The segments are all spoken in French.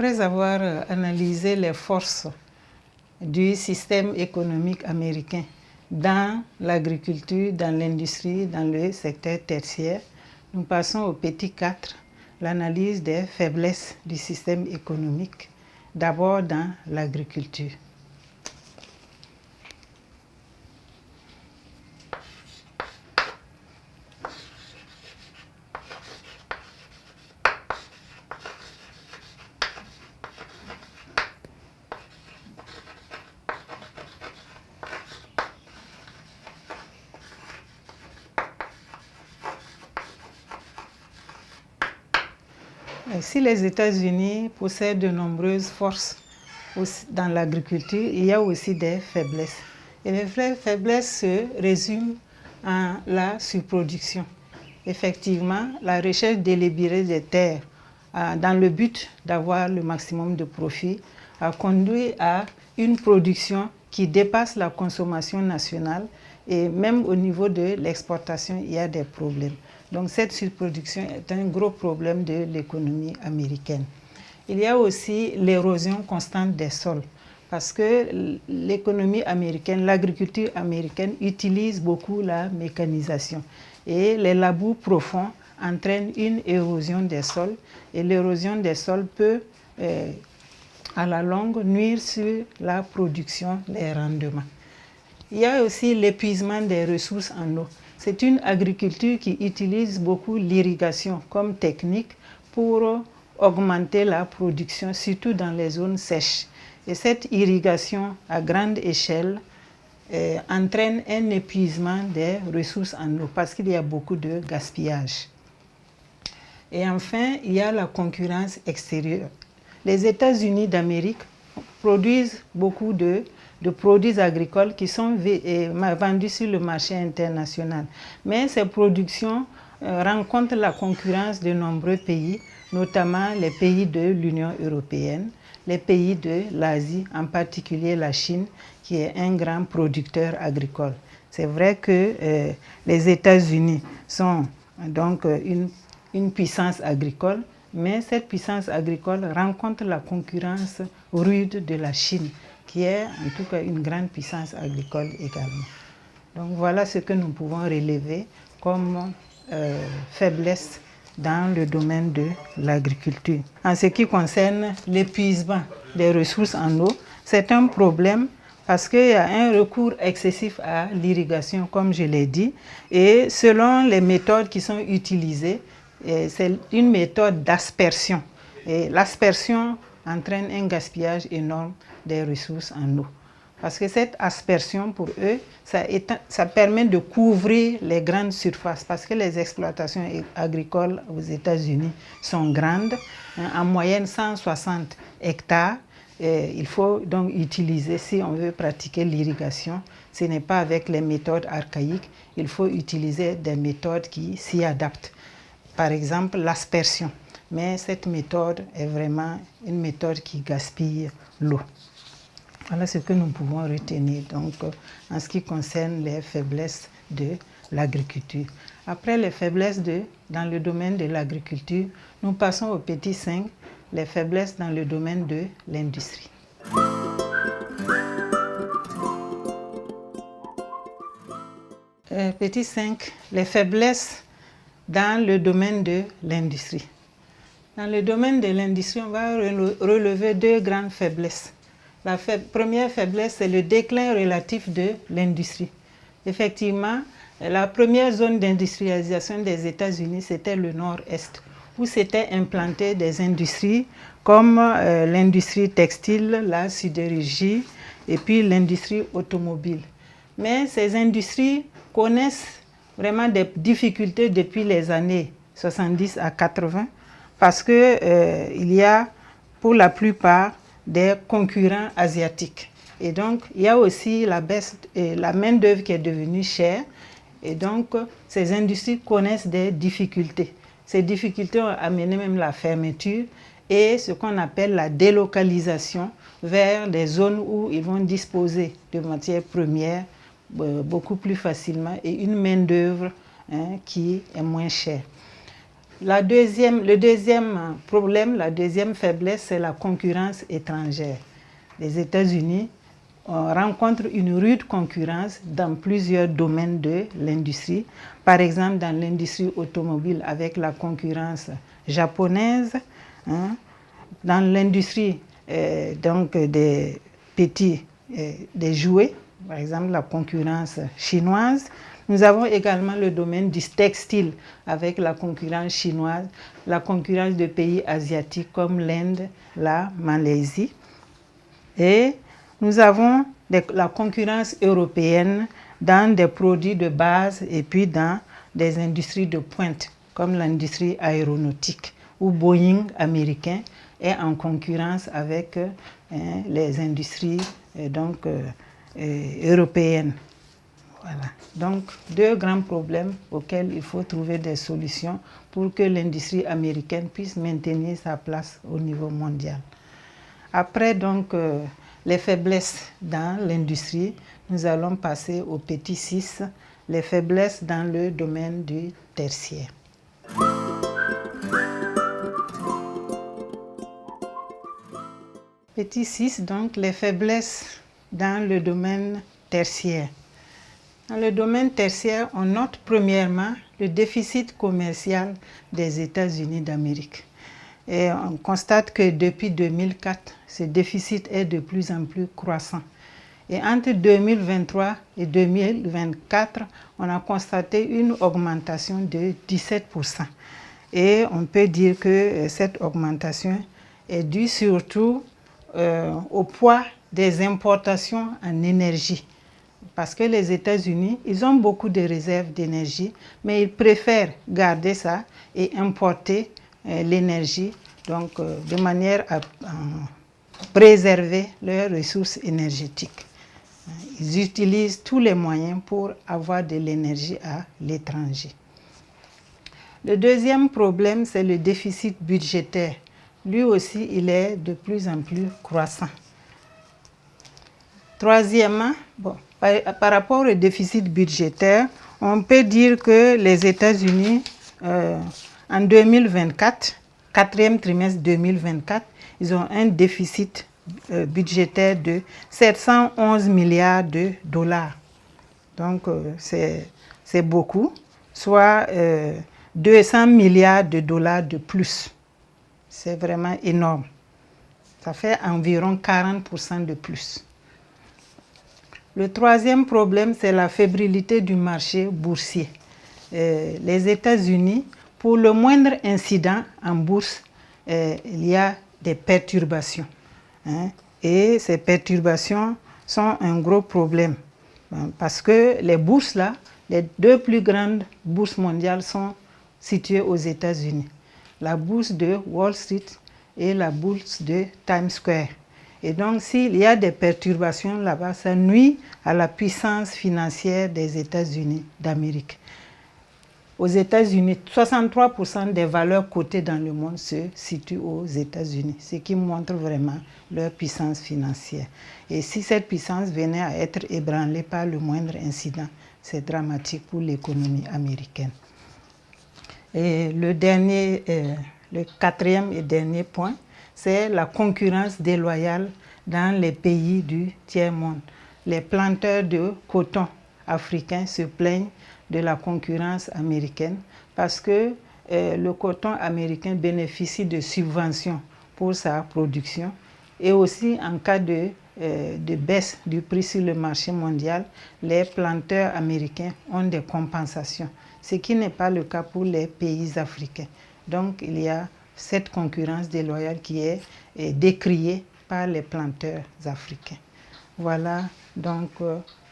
Après avoir analysé les forces du système économique américain dans l'agriculture, dans l'industrie, dans le secteur tertiaire, nous passons au petit 4, l'analyse des faiblesses du système économique, d'abord dans l'agriculture. Si les États-Unis possèdent de nombreuses forces dans l'agriculture, il y a aussi des faiblesses. Et les faiblesses se résument en la surproduction. Effectivement, la recherche délibérée des terres dans le but d'avoir le maximum de profit a conduit à une production qui dépasse la consommation nationale et même au niveau de l'exportation, il y a des problèmes. Donc cette surproduction est un gros problème de l'économie américaine. Il y a aussi l'érosion constante des sols parce que l'économie américaine, l'agriculture américaine utilise beaucoup la mécanisation et les labours profonds entraînent une érosion des sols et l'érosion des sols peut à la longue nuire sur la production, les rendements. Il y a aussi l'épuisement des ressources en eau. C'est une agriculture qui utilise beaucoup l'irrigation comme technique pour augmenter la production, surtout dans les zones sèches. Et cette irrigation à grande échelle entraîne un épuisement des ressources en eau parce qu'il y a beaucoup de gaspillage. Et enfin, il y a la concurrence extérieure. Les États-Unis d'Amérique produisent beaucoup de produits agricoles qui sont vendus sur le marché international. Mais ces productions rencontrent la concurrence de nombreux pays, notamment les pays de l'Union européenne, les pays de l'Asie, en particulier la Chine, qui est un grand producteur agricole. C'est vrai que les États-Unis sont donc une puissance agricole, mais cette puissance agricole rencontre la concurrence rude de la Chine, qui est en tout cas une grande puissance agricole également. Donc voilà ce que nous pouvons relever comme faiblesse dans le domaine de l'agriculture. En ce qui concerne l'épuisement des ressources en eau, c'est un problème parce qu'il y a un recours excessif à l'irrigation, comme je l'ai dit, et selon les méthodes qui sont utilisées, c'est une méthode d'aspersion. Et l'aspersion entraîne un gaspillage énorme des ressources en eau. Parce que cette aspersion, pour eux, ça permet de couvrir les grandes surfaces. Parce que les exploitations agricoles aux États-Unis sont grandes, en moyenne 160 hectares. Il faut donc utiliser, si on veut pratiquer l'irrigation, ce n'est pas avec les méthodes archaïques, il faut utiliser des méthodes qui s'y adaptent. Par exemple, l'aspersion. Mais cette méthode est vraiment une méthode qui gaspille l'eau. Voilà ce que nous pouvons retenir donc, en ce qui concerne les faiblesses de l'agriculture. Après les faiblesses dans le domaine de l'agriculture, nous passons au petit 5, les faiblesses dans le domaine de l'industrie. Petit 5, les faiblesses dans le domaine de l'industrie. Dans le domaine de l'industrie, on va relever deux grandes faiblesses. La première faiblesse, c'est le déclin relatif de l'industrie. Effectivement, la première zone d'industrialisation des États-Unis, c'était le nord-est, où s'étaient implantées des industries comme l'industrie textile, la sidérurgie et puis l'industrie automobile. Mais ces industries connaissent vraiment des difficultés depuis les années 70 à 80 parce qu'il y a pour la plupart des concurrents asiatiques. Et donc, il y a aussi la baisse et la main-d'œuvre qui est devenue chère. Et donc, ces industries connaissent des difficultés. Ces difficultés ont amené même la fermeture et ce qu'on appelle la délocalisation vers des zones où ils vont disposer de matières premières beaucoup plus facilement et une main-d'œuvre qui est moins chère. Le deuxième problème, la deuxième faiblesse, c'est la concurrence étrangère. Les États-Unis rencontrent une rude concurrence dans plusieurs domaines de l'industrie. Par exemple, dans l'industrie automobile avec la concurrence japonaise, hein, dans l'industrie donc des des jouets, par exemple la concurrence chinoise. Nous avons également le domaine du textile avec la concurrence chinoise, la concurrence de pays asiatiques comme l'Inde, la Malaisie. Et nous avons la concurrence européenne dans des produits de base et puis dans des industries de pointe comme l'industrie aéronautique où Boeing américain est en concurrence avec les industries européennes. Voilà. Donc, deux grands problèmes auxquels il faut trouver des solutions pour que l'industrie américaine puisse maintenir sa place au niveau mondial. Après, donc, les faiblesses dans l'industrie, nous allons passer au petit 6, les faiblesses dans le domaine du tertiaire. Petit 6, donc, les faiblesses dans le domaine tertiaire. Dans le domaine tertiaire, on note premièrement le déficit commercial des États-Unis d'Amérique. Et on constate que depuis 2004, ce déficit est de plus en plus croissant. Et entre 2023 et 2024, on a constaté une augmentation de 17%. Et on peut dire que cette augmentation est due surtout au poids des importations en énergie. Parce que les États-Unis, ils ont beaucoup de réserves d'énergie, mais ils préfèrent garder ça et importer l'énergie, donc de manière à préserver leurs ressources énergétiques. Ils utilisent tous les moyens pour avoir de l'énergie à l'étranger. Le deuxième problème, c'est le déficit budgétaire. Lui aussi, il est de plus en plus croissant. Troisièmement, par rapport au déficit budgétaire, on peut dire que les États-Unis, en 2024, quatrième trimestre 2024, ils ont un déficit budgétaire de 711 milliards de dollars. Donc, c'est beaucoup, soit 200 milliards de dollars de plus. C'est vraiment énorme. Ça fait environ 40% de plus. Le troisième problème, c'est la fébrilité du marché boursier. Les États-Unis, pour le moindre incident en bourse, il y a des perturbations. Et ces perturbations sont un gros problème. Parce que les bourses, là, les deux plus grandes bourses mondiales sont situées aux États-Unis. La bourse de Wall Street et la bourse de Times Square. Et donc, s'il y a des perturbations là-bas, ça nuit à la puissance financière des États-Unis d'Amérique. Aux États-Unis, 63% des valeurs cotées dans le monde se situent aux États-Unis, ce qui montre vraiment leur puissance financière. Et si cette puissance venait à être ébranlée par le moindre incident, c'est dramatique pour l'économie américaine. Et le quatrième et dernier point, c'est la concurrence déloyale dans les pays du tiers-monde. Les planteurs de coton africains se plaignent de la concurrence américaine parce que le coton américain bénéficie de subventions pour sa production et aussi en cas de baisse du prix sur le marché mondial, les planteurs américains ont des compensations, ce qui n'est pas le cas pour les pays africains. Donc il y a cette concurrence déloyale qui est décriée par les planteurs africains. Voilà donc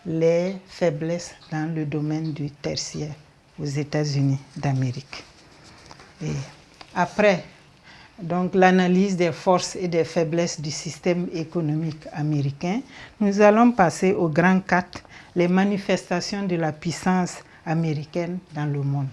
les faiblesses dans le domaine du tertiaire aux États-Unis d'Amérique. Et après donc l'analyse des forces et des faiblesses du système économique américain, nous allons passer au grand 4, les manifestations de la puissance américaine dans le monde.